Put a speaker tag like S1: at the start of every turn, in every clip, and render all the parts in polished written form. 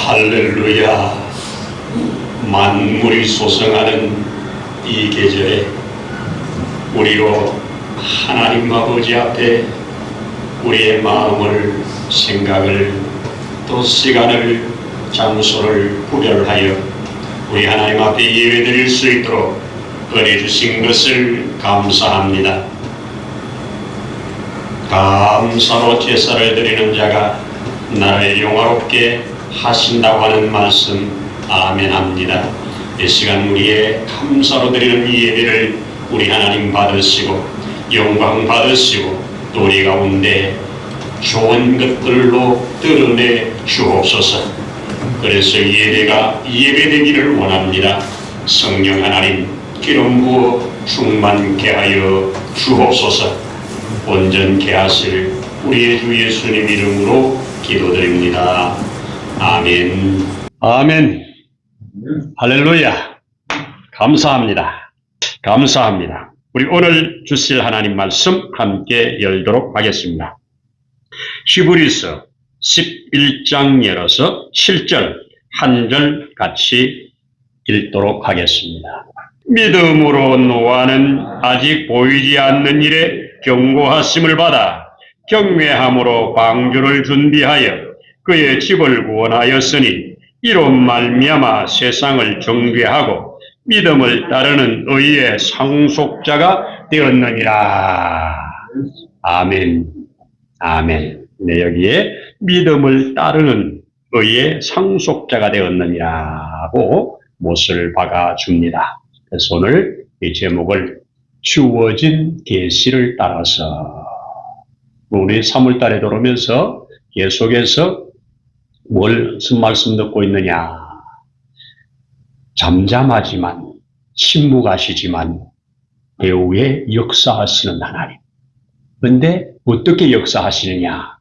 S1: 할렐루야. 만물이 소성하는 이 계절에 우리로 하나님 아버지 앞에 우리의 마음을, 생각을, 또 시간을, 장소를 구별하여 우리 하나님 앞에 예배드릴 수 있도록 은혜 주신 것을 감사합니다. 감사로 제사를 드리는 자가 나를 영화롭게 하신다고 하는 말씀 아멘합니다. 이 시간 우리의 감사로 드리는 이 예배를 우리 하나님 받으시고 영광 받으시고 또 우리 가운데 좋은 것들로 드러내 주옵소서. 그래서 예배가 예배되기를 원합니다. 성령 하나님 기름 부어 충만케 하여 주옵소서. 온전케 하실 우리의 주 예수님 이름으로 기도드립니다. 아멘. 아멘. 할렐루야. 감사합니다. 감사합니다. 우리 오늘 주실 하나님 말씀 함께 열도록 하겠습니다. 히브리서 11장 열어서 7절 한 절 같이 읽도록 하겠습니다. 믿음으로 노아는 아직 보이지 않는 일에 경고하심을 받아 경외함으로 방주를 준비하여 그의 집을 구원하였으니 이로 말미암아 세상을 정죄하고 믿음을 따르는 의의 상속자가 되었느니라. 아멘. 아멘. 네, 여기에 믿음을 따르는 의의 상속자가 되었느니라고 못을 박아줍니다. 그래서 오늘 이 제목을 주어진 계시를 따라서 우리 3월달에 들어오면서 계속해서 무슨 말씀 듣고 있느냐. 잠잠하지만 침묵하시지만 배후에 역사하시는 하나님. 그런데 어떻게 역사하시느냐.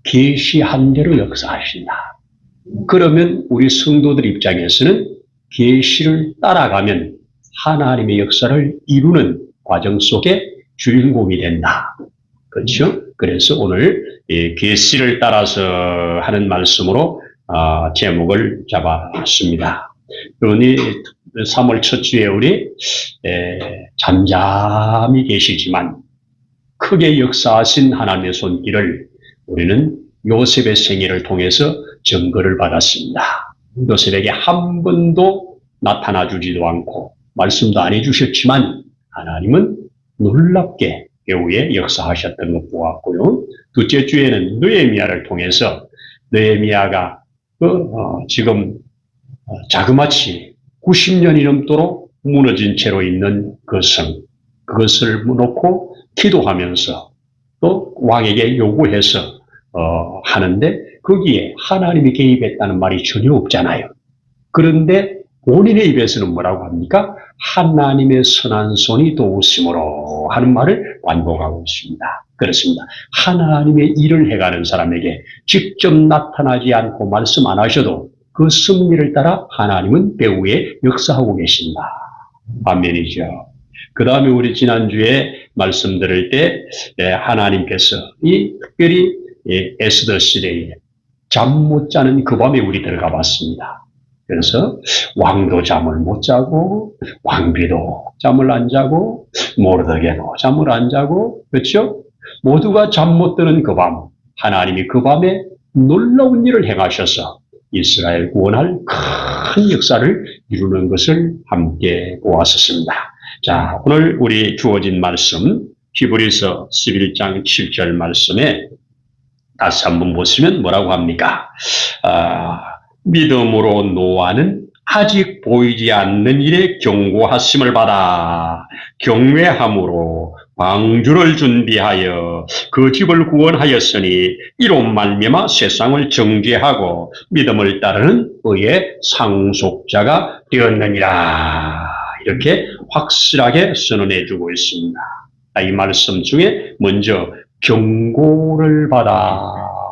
S1: 계시한 대로 역사하신다. 그러면 우리 성도들 입장에서는 계시를 따라가면 하나님의 역사를 이루는 과정 속에 주인공이 된다. 그렇죠? 그래서 오늘 계시를 따라서 하는 말씀으로 제목을 잡았습니다. 그러니 3월 첫 주에 우리 잠잠히 계시지만 크게 역사하신 하나님의 손길을 우리는 요셉의 생애를 통해서 증거를 받았습니다. 요셉에게 한 번도 나타나 주지도 않고 말씀도 안 해주셨지만 하나님은 놀랍게 배후에 역사하셨던 것 보았고요. 둘째 주에는 느헤미야를 통해서 느헤미야가 지금 자그마치 90년이 넘도록 무너진 채로 있는 그 성, 그것을 놓고 기도하면서 또 왕에게 요구해서 하는데 거기에 하나님이 개입했다는 말이 전혀 없잖아요. 그런데 본인의 입에서는 뭐라고 합니까? 하나님의 선한 손이 도우심으로 하는 말을 반복하고 있습니다. 그렇습니다. 하나님의 일을 해가는 사람에게 직접 나타나지 않고 말씀 안 하셔도 그 섭리를 따라 하나님은 배후에 역사하고 계신다. 아멘이죠. 그 다음에 우리 지난주에 말씀 들을 때 하나님께서 특별히 에스더 시대에 잠 못 자는 그 밤에 우리 들어가 봤습니다. 그래서 왕도 잠을 못 자고 왕비도 잠을 안 자고 모르드게도 잠을 안 자고 그렇죠? 모두가 잠 못 드는 그 밤 하나님이 그 밤에 놀라운 일을 행하셔서 이스라엘 구원할 큰 역사를 이루는 것을 함께 보았었습니다. 자, 오늘 우리 주어진 말씀 히브리서 11장 7절 말씀에 다시 한번 보시면 뭐라고 합니까? 믿음으로 노아는 아직 보이지 않는 일에 경고하심을 받아 경외함으로 방주를 준비하여 그 집을 구원하였으니 이로 말미암아 세상을 정죄하고 믿음을 따르는 의의 상속자가 되었느니라. 이렇게 확실하게 선언해 주고 있습니다. 이 말씀 중에 먼저 경고를 받아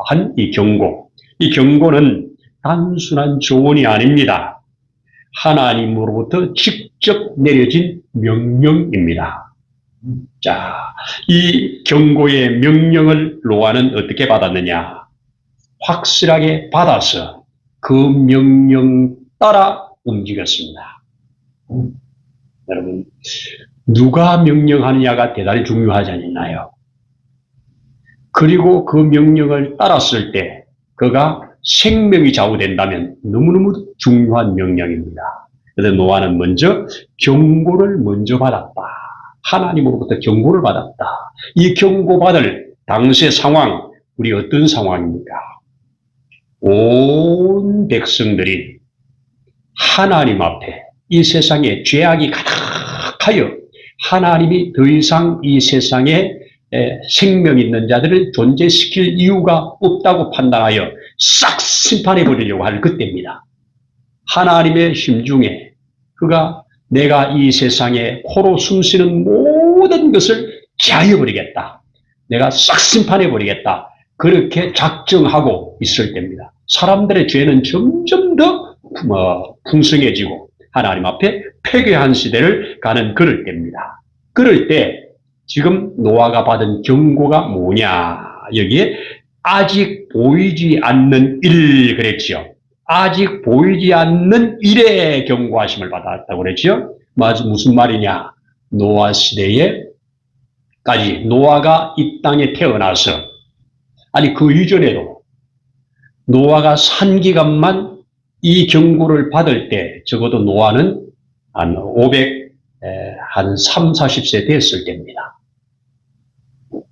S1: 한 이 경고. 이 경고는 단순한 조언이 아닙니다. 하나님으로부터 직접 내려진 명령입니다. 자, 이 경고의 명령을 노아는 어떻게 받았느냐? 확실하게 받아서 그 명령 따라 움직였습니다. 여러분, 누가 명령하느냐가 대단히 중요하지 않나요? 그리고 그 명령을 따랐을 때 그가 생명이 좌우된다면 너무너무 중요한 명령입니다. 그래서 노아는 먼저 경고를 먼저 받았다. 하나님으로부터 경고를 받았다. 이 경고받을 당시의 상황, 우리 어떤 상황입니까? 온 백성들이 하나님 앞에 이 세상에 죄악이 가득하여 하나님이 더 이상 이 세상에 생명 있는 자들을 존재시킬 이유가 없다고 판단하여 싹 심판해 버리려고 할 그때입니다. 하나님의 심중에 그가 내가 이 세상에 코로 숨쉬는 모든 것을 제하여 버리겠다. 내가 싹 심판해 버리겠다. 그렇게 작정하고 있을 때입니다. 사람들의 죄는 점점 더 풍성해지고 하나님 앞에 폐괴한 시대를 가는 그럴 때입니다. 그럴 때 지금 노아가 받은 경고가 뭐냐? 여기에 아직 보이지 않는 일 그랬지요. 아직 보이지 않는 일에 경고하심을 받았다고 그랬지요. 무슨 말이냐? 노아 시대에까지 노아가 이 땅에 태어나서 아니 그 이전에도 노아가 산 기간만 이 경고를 받을 때 적어도 노아는 한 3, 40세 됐을 때입니다.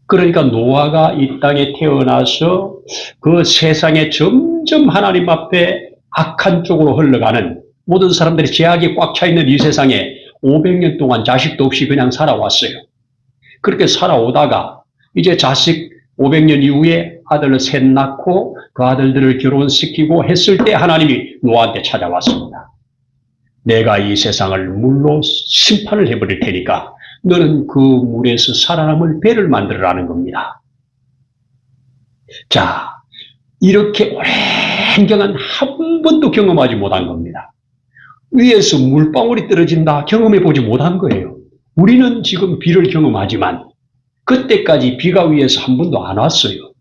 S1: 그러니까 노아가 이 땅에 태어나서 그 세상에 점점 하나님 앞에 악한 쪽으로 흘러가는 모든 사람들이 죄악이 꽉 차 있는 이 세상에 500년 동안 자식도 없이 그냥 살아왔어요. 그렇게 살아오다가 이제 자식 500년 이후에 아들을 셋 낳고 그 아들들을 결혼시키고 했을 때 하나님이 노아한테 찾아왔습니다. 내가 이 세상을 물로 심판을 해버릴 테니까 너는 그 물에서 살아남을 배를 만들어라는 겁니다. 자, 이렇게 오랜 경한 한 번도 경험하지 못한 겁니다. 위에서 물방울이 떨어진다 경험해 보지 못한 거예요. 우리는 지금 비를 경험하지만 그때까지 비가 위에서 한 번도 안 왔어요.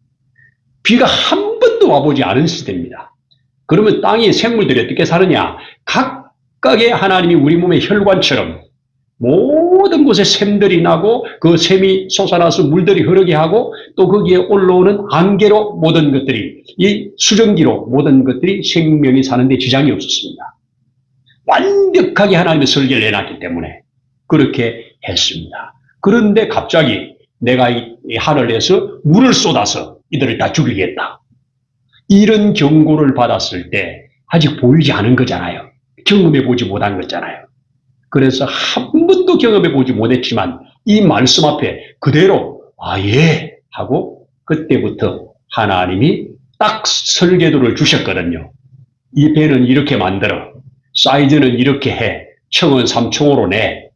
S1: 비가 한 번도 와보지 않은 시대입니다. 그러면 땅의 생물들이 어떻게 사느냐? 각각의 하나님이 우리 몸의 혈관처럼 모든 곳에 샘들이 나고 그 샘이 솟아나서 물들이 흐르게 하고 또 거기에 올라오는 안개로 모든 것들이 이 수증기로 모든 것들이 생명이 사는데 지장이 없었습니다. 완벽하게 하나님의 설계를 해놨기 때문에 그렇게 했습니다. 그런데 갑자기 내가 이 하늘에서 물을 쏟아서 이들을 다 죽이겠다. 이런 경고를 받았을 때 아직 보이지 않은 거잖아요. 경험해 보지 못한 거잖아요. 그래서 한 번도 경험해 보지 못했지만 이 말씀 앞에 그대로 예 하고 그때부터 하나님이 딱 설계도를 주셨거든요. 이 배는 이렇게 만들어. 사이즈는 이렇게 해. 청은 3층으로 내.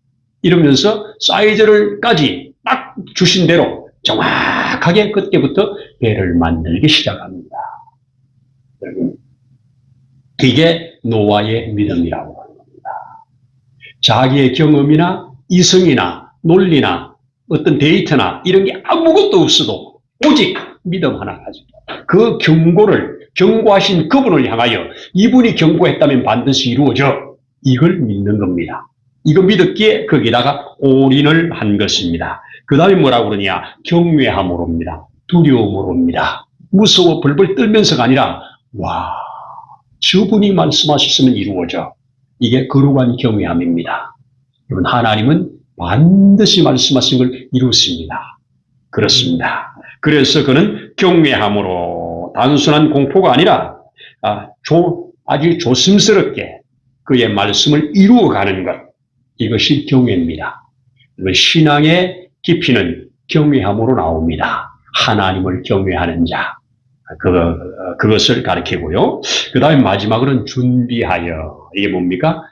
S1: 이러면서 사이즈를까지 딱 주신 대로 정확하게 그때부터 배를 만들기 시작합니다. 이게 노아의 믿음이라고 합니다. 자기의 경험이나 이성이나 논리나 어떤 데이터나 이런 게 아무것도 없어도 오직 믿음 하나 가지고 그 경고하신 그분을 향하여 이분이 경고했다면 반드시 이루어져. 이걸 믿는 겁니다. 이거 믿었기에 거기다가 올인을 한 것입니다. 그 다음에 뭐라고 그러냐? 경외함으로입니다. 두려움으로입니다. 무서워 벌벌 떨면서가 아니라 저분이 말씀하셨으면 이루어져. 이게 거룩한 경외함입니다. 여러분, 하나님은 반드시 말씀하신 걸 이루었습니다. 그렇습니다. 그래서 그는 경외함으로 단순한 공포가 아니라 아주 조심스럽게 그의 말씀을 이루어가는 것, 이것이 경외입니다. 신앙의 깊이는 경외함으로 나옵니다. 하나님을 경외하는 자, 그것을 가리키고요. 그 다음에 마지막으로는 준비하여. 이게 뭡니까?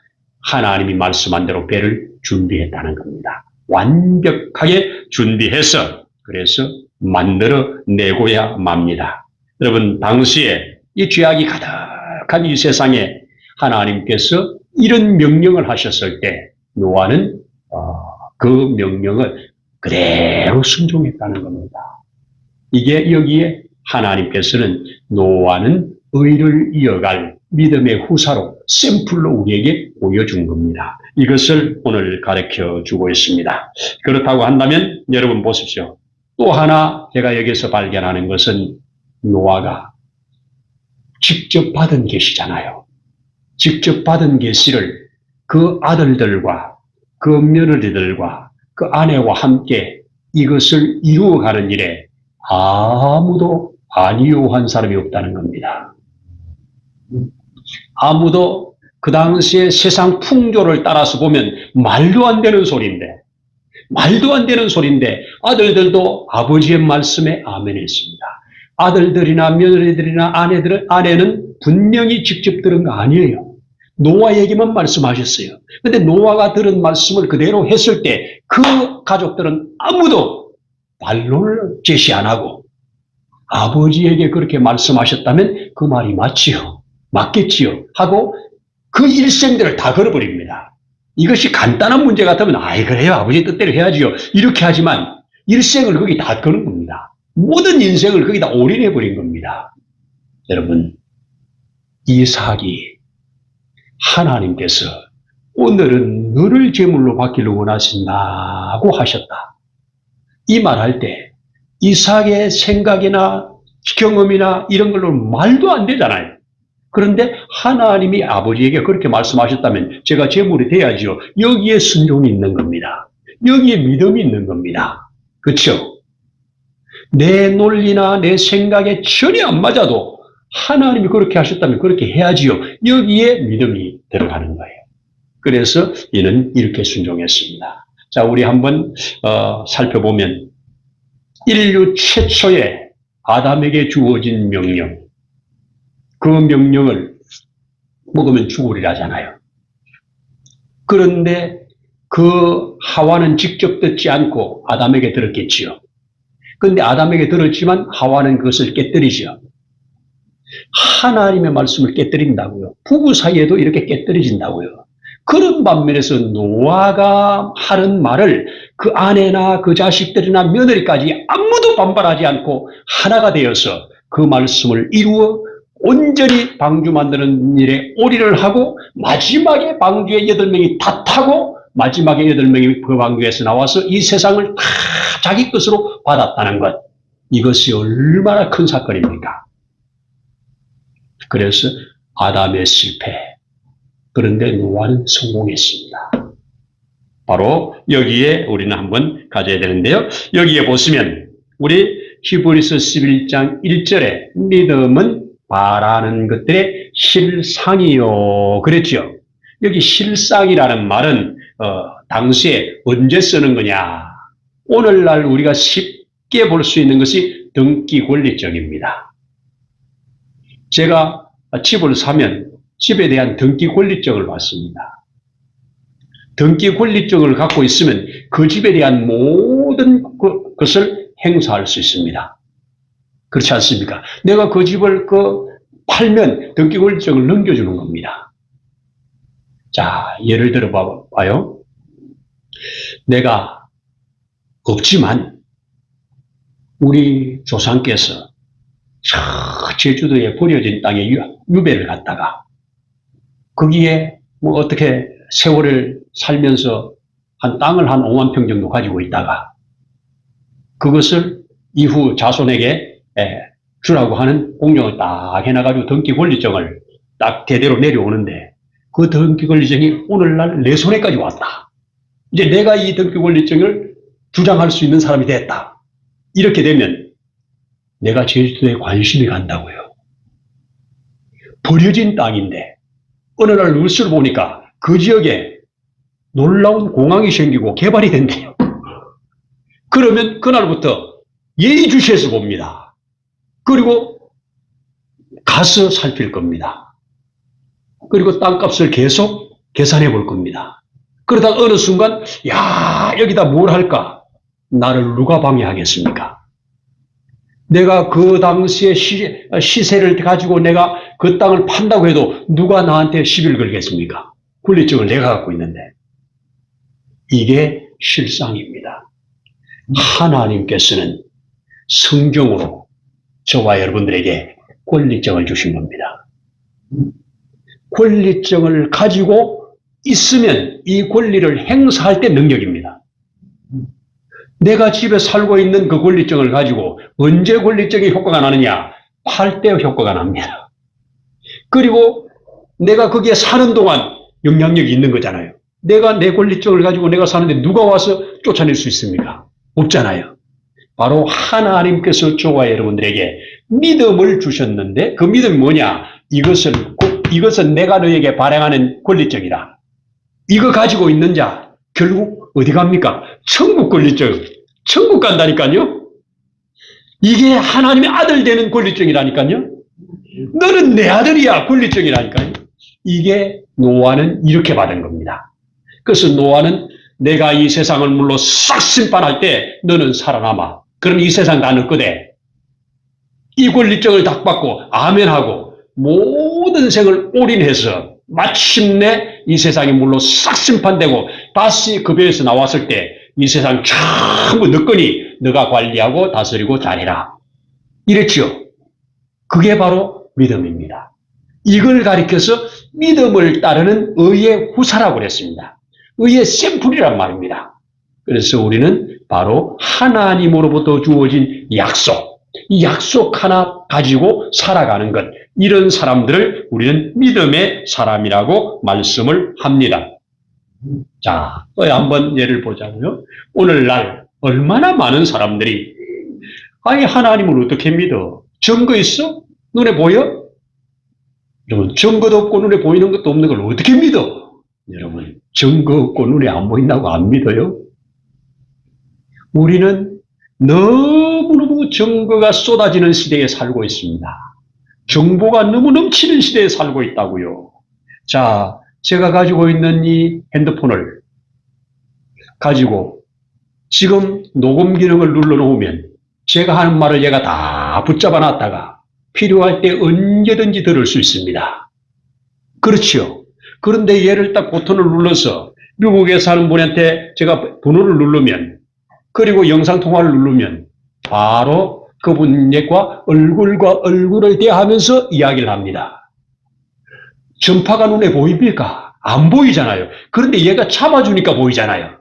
S1: 하나님이 말씀한 대로 배를 준비했다는 겁니다. 완벽하게 준비해서 그래서 만들어 내고야 맙니다. 여러분, 당시에 이 죄악이 가득한 이 세상에 하나님께서 이런 명령을 하셨을 때 노아는 그 명령을 그대로 순종했다는 겁니다. 이게 여기에 하나님께서는 노아는 의를 이어갈 믿음의 후사로 샘플로 우리에게 보여준 겁니다. 이것을 오늘 가르쳐 주고 있습니다. 그렇다고 한다면 여러분 보십시오. 또 하나 제가 여기서 발견하는 것은 노아가 직접 받은 계시잖아요. 직접 받은 계시를 그 아들들과 그 며느리들과 그 아내와 함께 이것을 이루어가는 일에 아무도 안이요한 사람이 없다는 겁니다. 아무도 그 당시에 세상 풍조를 따라서 보면 말도 안 되는 소리인데 아들들도 아버지의 말씀에 아멘했습니다. 아들들이나 며느리들이나 아내는 분명히 직접 들은 거 아니에요. 노아 얘기만 말씀하셨어요. 근데 노아가 들은 말씀을 그대로 했을 때 그 가족들은 아무도 반론을 제시 안 하고 아버지에게 그렇게 말씀하셨다면 그 말이 맞겠지요 하고 그 일생들을 다 걸어버립니다. 이것이 간단한 문제 같으면 그래요, 아버지 뜻대로 해야지요 이렇게 하지만 일생을 거기 다 거는 겁니다. 모든 인생을 거기다 올인해버린 겁니다. 여러분, 이삭이 하나님께서 오늘은 너를 제물로 받기를 원하신다고 하셨다. 이 말할 때 이삭의 생각이나 경험이나 이런 걸로 말도 안 되잖아요. 그런데 하나님이 아버지에게 그렇게 말씀하셨다면 제가 제물이 돼야지요. 여기에 순종이 있는 겁니다. 여기에 믿음이 있는 겁니다. 그렇죠? 내 논리나 내 생각에 전혀 안 맞아도 하나님이 그렇게 하셨다면 그렇게 해야지요. 여기에 믿음이 들어가는 거예요. 그래서 이는 이렇게 순종했습니다. 자, 우리 한번 살펴보면 인류 최초의 아담에게 주어진 명령, 그 명령을 먹으면 죽으리라잖아요. 그런데 그 하와는 직접 듣지 않고 아담에게 들었겠지요. 그런데 아담에게 들었지만 하와는 그것을 깨뜨리죠. 하나님의 말씀을 깨뜨린다고요. 부부 사이에도 이렇게 깨뜨려진다고요. 그런 반면에서 노아가 하는 말을 그 아내나 그 자식들이나 며느리까지 아무도 반발하지 않고 하나가 되어서 그 말씀을 이루어 온전히 방주 만드는 일에 올인을 하고 마지막에 방주에 8명이 다 타고 마지막에 8명이 그 방주에서 나와서 이 세상을 다 자기 것으로 받았다는 것. 이것이 얼마나 큰 사건입니까? 그래서 아담의 실패. 그런데 노아는 성공했습니다. 바로 여기에 우리는 한번 가져야 되는데요. 여기에 보시면 우리 히브리서 11장 1절에 믿음은 바라는 것들의 실상이요. 그랬죠. 여기 실상이라는 말은 당시에 언제 쓰는 거냐. 오늘날 우리가 쉽게 볼 수 있는 것이 등기 권리증입니다. 제가 집을 사면 집에 대한 등기 권리증을 받습니다. 등기 권리증을 갖고 있으면 그 집에 대한 모든 것을 행사할 수 있습니다. 그렇지 않습니까? 내가 그 집을 팔면 등기 권리증을 넘겨주는 겁니다. 자, 예를 들어 봐요. 내가 없지만 우리 조상께서 제주도에 버려진 땅에 유배를 갔다가 거기에 어떻게 세월을 살면서 땅을 한 5만 평 정도 가지고 있다가 그것을 이후 자손에게 주라고 하는 공정을 딱 해놔가지고 등기 권리증을 딱 대대로 내려오는데 그 등기 권리증이 오늘날 내 손에까지 왔다. 이제 내가 이 등기 권리증을 주장할 수 있는 사람이 됐다. 이렇게 되면 내가 제주도에 관심이 간다고요. 버려진 땅인데 어느 날 뉴스를 보니까 그 지역에 놀라운 공항이 생기고 개발이 된대요. 그러면 그날부터 예의주시해서 봅니다. 그리고 가서 살필 겁니다. 그리고 땅값을 계속 계산해 볼 겁니다. 그러다가 어느 순간 여기다 뭘 할까? 나를 누가 방해하겠습니까? 내가 그 당시의 시세를 가지고 내가 그 땅을 판다고 해도 누가 나한테 시비를 걸겠습니까? 권리증을 내가 갖고 있는데. 이게 실상입니다. 하나님께서는 성경으로 저와 여러분들에게 권리증을 주신 겁니다. 권리증을 가지고 있으면 이 권리를 행사할 때 능력입니다. 내가 집에 살고 있는 그 권리증을 가지고 언제 권리증이 효과가 나느냐? 팔 때 효과가 납니다. 그리고 내가 거기에 사는 동안 영향력이 있는 거잖아요. 내가 내 권리증을 가지고 내가 사는데 누가 와서 쫓아낼 수 있습니까? 없잖아요. 바로 하나님께서 저와 여러분들에게 믿음을 주셨는데 그 믿음이 뭐냐? 이것은 내가 너에게 발행하는 권리증이다. 이거 가지고 있는 자 결국 어디 갑니까? 천국 권리증. 천국 간다니까요. 이게 하나님의 아들 되는 권리증이라니까요. 너는 내 아들이야 권리증이라니까요. 이게 노아는 이렇게 받은 겁니다. 그래서 노아는 내가 이 세상을 물로 싹 심판할 때 너는 살아남아. 그럼 이 세상 다 너 거대. 이 권리증을 딱 받고 아멘하고 모든 생을 올인해서 마침내 이 세상이 물로 싹 심판되고 다시 그 배에서 나왔을 때 이 세상 전부 너 거니 너가 관리하고 다스리고 잘해라. 이랬죠. 그게 바로 믿음입니다. 이걸 가리켜서 믿음을 따르는 의의 후사라고 그랬습니다. 의의 샘플이란 말입니다. 그래서 우리는 바로 하나님으로부터 주어진 약속, 이 약속 하나 가지고 살아가는 것, 이런 사람들을 우리는 믿음의 사람이라고 말씀을 합니다. 자, 한번 예를 보자고요. 오늘날 얼마나 많은 사람들이 아니 하나님을 어떻게 믿어? 증거 있어? 눈에 보여? 여러분, 증거도 없고 눈에 보이는 것도 없는 걸 어떻게 믿어? 여러분, 증거 없고 눈에 안 보인다고 안 믿어요? 우리는 너무너무 증거가 쏟아지는 시대에 살고 있습니다. 정보가 너무 넘치는 시대에 살고 있다고요. 자, 제가 가지고 있는 이 핸드폰을 가지고 지금 녹음 기능을 눌러놓으면 제가 하는 말을 얘가 다 붙잡아 놨다가 필요할 때 언제든지 들을 수 있습니다. 그렇지요. 그런데 얘를 딱 버튼을 눌러서 미국에 사는 분한테 제가 번호를 누르면 그리고 영상통화를 누르면 바로 그분과 얼굴과 얼굴을 대하면서 이야기를 합니다. 전파가 눈에 보입니까? 안 보이잖아요. 그런데 얘가 잡아주니까 보이잖아요.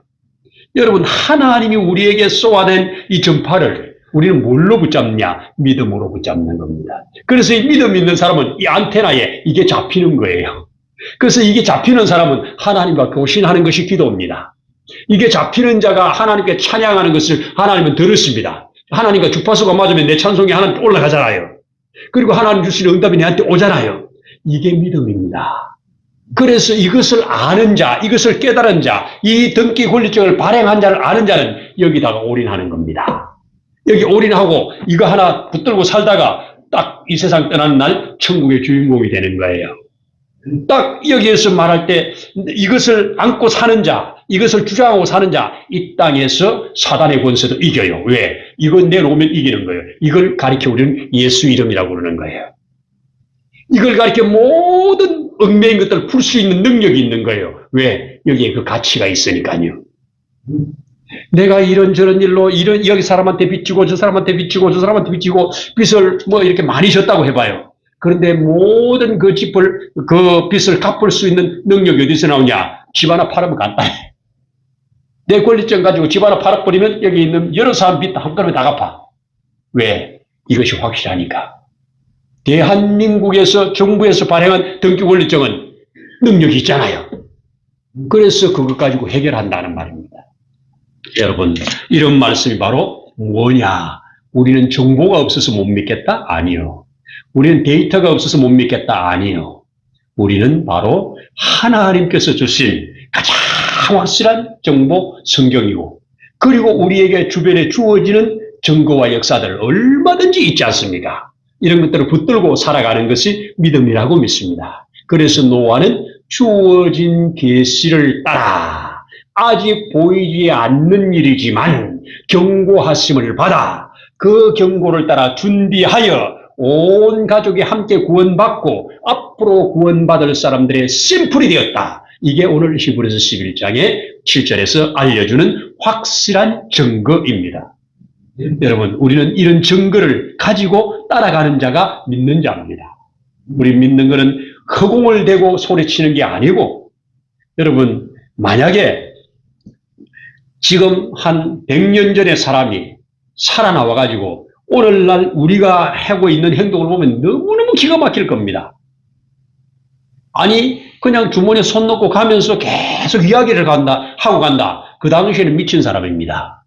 S1: 여러분, 하나님이 우리에게 쏘아낸 이 전파를 우리는 뭘로 붙잡느냐? 믿음으로 붙잡는 겁니다. 그래서 이 믿음 있는 사람은 이 안테나에 이게 잡히는 거예요. 그래서 이게 잡히는 사람은 하나님과 교신하는 것이 기도입니다. 이게 잡히는 자가 하나님께 찬양하는 것을 하나님은 들으십니다. 하나님과 주파수가 맞으면 내 찬송이 하나님 올라가잖아요. 그리고 하나님 주시는 응답이 내한테 오잖아요. 이게 믿음입니다. 그래서 이것을 아는 자, 이것을 깨달은 자, 이 등기 권리증을 발행한 자를 아는 자는 여기다가 올인하는 겁니다. 여기 올인하고 이거 하나 붙들고 살다가 딱 이 세상 떠나는 날 천국의 주인공이 되는 거예요. 딱 여기에서 말할 때 이것을 안고 사는 자, 이것을 주장하고 사는 자, 이 땅에서 사단의 권세도 이겨요. 왜? 이걸 내놓으면 이기는 거예요. 이걸 가리켜 우리는 예수 이름이라고 그러는 거예요. 이걸 가리켜 모든 얽매인 것들을 풀 수 있는 능력이 있는 거예요. 왜? 여기에 그 가치가 있으니까요. 내가 이런저런 일로 여기 사람한테 빚지고 저 사람한테 빚지고 저 사람한테 빚지고 빚을 뭐 이렇게 많이 졌다고 해봐요. 그런데 모든 그 빚을 갚을 수 있는 능력이 어디서 나오냐? 집 하나 팔으면 간단해. 내 권리증 가지고 집 하나 팔아버리면 여기 있는 여러 사람 빚 한꺼번에 다 갚아. 왜? 이것이 확실하니까. 대한민국에서 정부에서 발행한 등기 권리증은 능력이 있잖아요. 그래서 그것 가지고 해결한다는 말입니다. 여러분, 이런 말씀이 바로 뭐냐? 우리는 정보가 없어서 못 믿겠다? 아니요. 우리는 데이터가 없어서 못 믿겠다? 아니요. 우리는 바로 하나님께서 주신 가장 확실한 정보 성경이고, 그리고 우리에게 주변에 주어지는 증거와 역사들 얼마든지 있지 않습니까? 이런 것들을 붙들고 살아가는 것이 믿음이라고 믿습니다. 그래서 노아는 주어진 계시를 따라 아직 보이지 않는 일이지만 경고하심을 받아 그 경고를 따라 준비하여 온 가족이 함께 구원받고 앞으로 구원받을 사람들의 심플이 되었다. 이게 오늘 히브리서 11장의 7절에서 알려주는 확실한 증거입니다. 여러분, 우리는 이런 증거를 가지고 따라가는 자가 믿는 자입니다. 우리 믿는 것은 허공을 대고 소리치는 게 아니고, 여러분, 만약에 지금 한 100년 전의 사람이 살아나와가지고 오늘날 우리가 하고 있는 행동을 보면 너무너무 기가 막힐 겁니다. 아니, 그냥 주머니에 손 넣고 가면서 계속 이야기를 하고 간다. 그 당시에는 미친 사람입니다.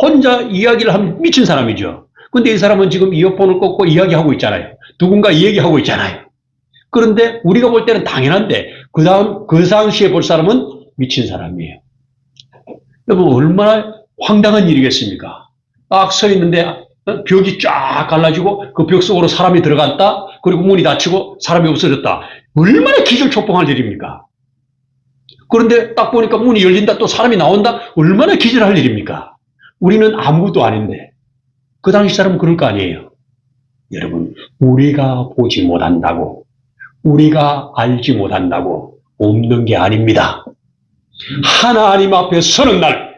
S1: 혼자 이야기를 하면 미친 사람이죠. 근데 이 사람은 지금 이어폰을 꽂고 이야기하고 있잖아요. 누군가 이야기하고 있잖아요. 그런데 우리가 볼 때는 당연한데, 그 당시에 볼 사람은 미친 사람이에요. 여러분, 얼마나 황당한 일이겠습니까? 딱 서 있는데, 벽이 쫙 갈라지고, 그 벽 속으로 사람이 들어갔다, 그리고 문이 닫히고, 사람이 없어졌다. 얼마나 기절초풍할 일입니까? 그런데 딱 보니까 문이 열린다, 또 사람이 나온다? 얼마나 기절할 일입니까? 우리는 아무것도 아닌데, 그 당시 사람은 그럴 거 아니에요. 여러분, 우리가 보지 못한다고, 우리가 알지 못한다고 없는 게 아닙니다. 하나님 앞에 서는 날,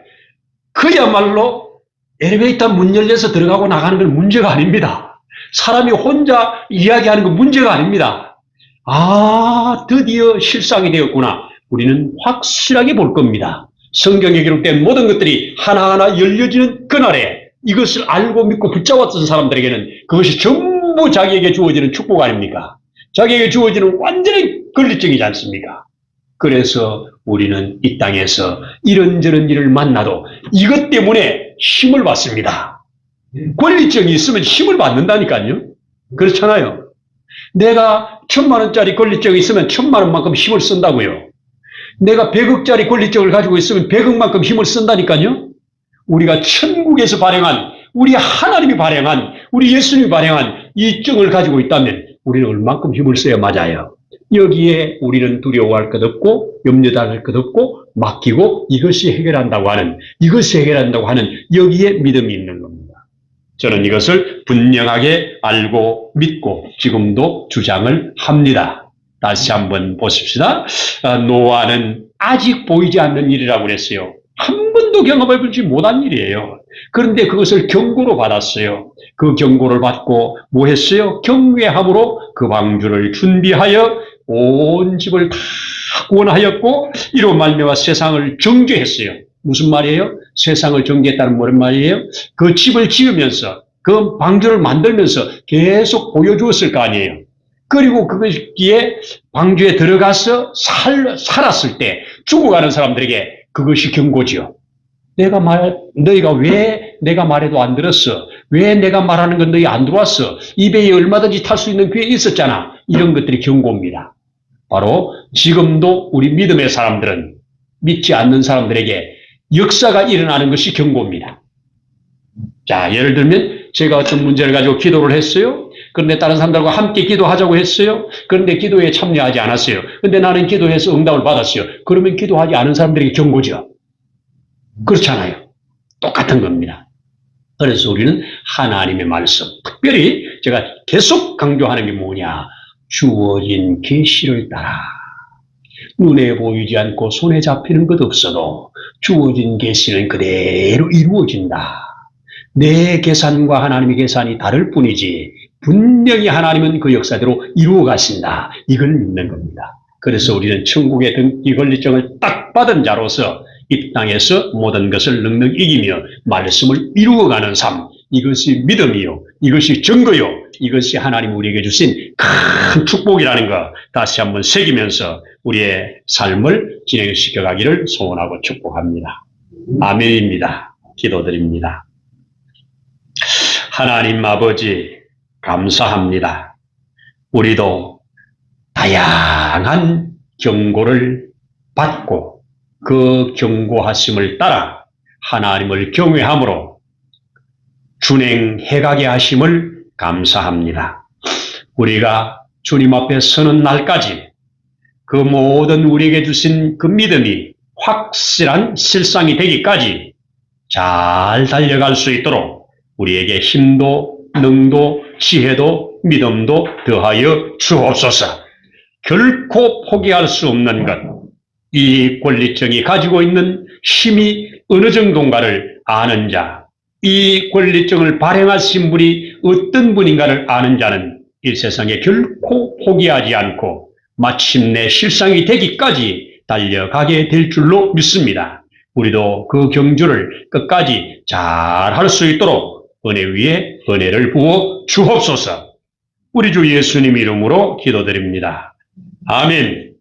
S1: 그야말로 엘리베이터 문 열려서 들어가고 나가는 건 문제가 아닙니다. 사람이 혼자 이야기하는 건 문제가 아닙니다. 아, 드디어 실상이 되었구나. 우리는 확실하게 볼 겁니다. 성경에 기록된 모든 것들이 하나하나 열려지는 그날에 이것을 알고 믿고 붙잡았던 사람들에게는 그것이 전부 자기에게 주어지는 축복 아닙니까? 자기에게 주어지는 완전히 권리적이지 않습니까? 그래서 우리는 이 땅에서 이런저런 일을 만나도 이것 때문에 힘을 받습니다. 권리증이 있으면 힘을 받는다니까요. 그렇잖아요. 내가 1,000만 원짜리 권리증이 있으면 1,000만 원만큼 힘을 쓴다고요. 내가 100억짜리 권리증을 가지고 있으면 100억만큼 힘을 쓴다니까요. 우리가 천국에서 발행한, 우리 하나님이 발행한, 우리 예수님이 발행한 이 증을 가지고 있다면 우리는 얼만큼 힘을 써야 맞아요. 여기에 우리는 두려워할 것 없고 염려할 것 없고 맡기고 이것이 해결한다고 하는 여기에 믿음이 있는 겁니다. 저는 이것을 분명하게 알고 믿고 지금도 주장을 합니다. 다시 한번 보십시다. 노아는 아직 보이지 않는 일이라고 그랬어요. 한 번도 경험해보지 못한 일이에요. 그런데 그것을 경고로 받았어요. 그 경고를 받고 뭐 했어요? 경외함으로 그 방주를 준비하여 온 집을 다 구원하였고 이로 말미암아 세상을 정죄했어요. 무슨 말이에요? 세상을 정죄했다는 뭐란 말이에요? 그 집을 지으면서 그 방주를 만들면서 계속 보여주었을 거 아니에요. 그리고 그것기에 방주에 들어가서 살았을 때 죽어가는 사람들에게 그것이 경고지요. 너희가 왜 내가 말해도 안 들었어? 왜 내가 말하는 건 너희 안 들어왔어? 이 배에 얼마든지 탈 수 있는 기회 있었잖아. 이런 것들이 경고입니다. 바로 지금도 우리 믿음의 사람들은 믿지 않는 사람들에게 역사가 일어나는 것이 경고입니다. 자, 예를 들면 제가 어떤 문제를 가지고 기도를 했어요. 그런데 다른 사람들과 함께 기도하자고 했어요. 그런데 기도에 참여하지 않았어요. 그런데 나는 기도해서 응답을 받았어요. 그러면 기도하지 않은 사람들에게 경고죠. 그렇잖아요. 똑같은 겁니다. 그래서 우리는 하나님의 말씀, 특별히 제가 계속 강조하는 게 뭐냐? 주어진 계시를 따라 눈에 보이지 않고 손에 잡히는 것 없어도 주어진 계시는 그대로 이루어진다. 내 계산과 하나님의 계산이 다를 뿐이지 분명히 하나님은 그 역사대로 이루어 가신다. 이걸 믿는 겁니다. 그래서 우리는 천국의 등기 권리증을 딱 받은 자로서 이 땅에서 모든 것을 넉넉 이기며 말씀을 이루어가는 삶, 이것이 믿음이요, 이것이 증거요, 이것이 하나님 우리에게 주신 큰 축복이라는 것 다시 한번 새기면서 우리의 삶을 진행시켜 가기를 소원하고 축복합니다. 아멘입니다. 기도드립니다. 하나님 아버지 감사합니다. 우리도 다양한 경고를 받고 그 경고하심을 따라 하나님을 경외함으로 준행해가게 하심을 감사합니다. 우리가 주님 앞에 서는 날까지 그 모든 우리에게 주신 그 믿음이 확실한 실상이 되기까지 잘 달려갈 수 있도록 우리에게 힘도 능도 지혜도 믿음도 더하여 주옵소서. 결코 포기할 수 없는 것, 이 권리증이 가지고 있는 힘이 어느 정도인가를 아는 자, 이 권리증을 발행하신 분이 어떤 분인가를 아는 자는 이 세상에 결코 포기하지 않고 마침내 실상이 되기까지 달려가게 될 줄로 믿습니다. 우리도 그 경주를 끝까지 잘 할 수 있도록 은혜 위에 은혜를 부어 주옵소서. 우리 주 예수님 이름으로 기도드립니다. 아멘.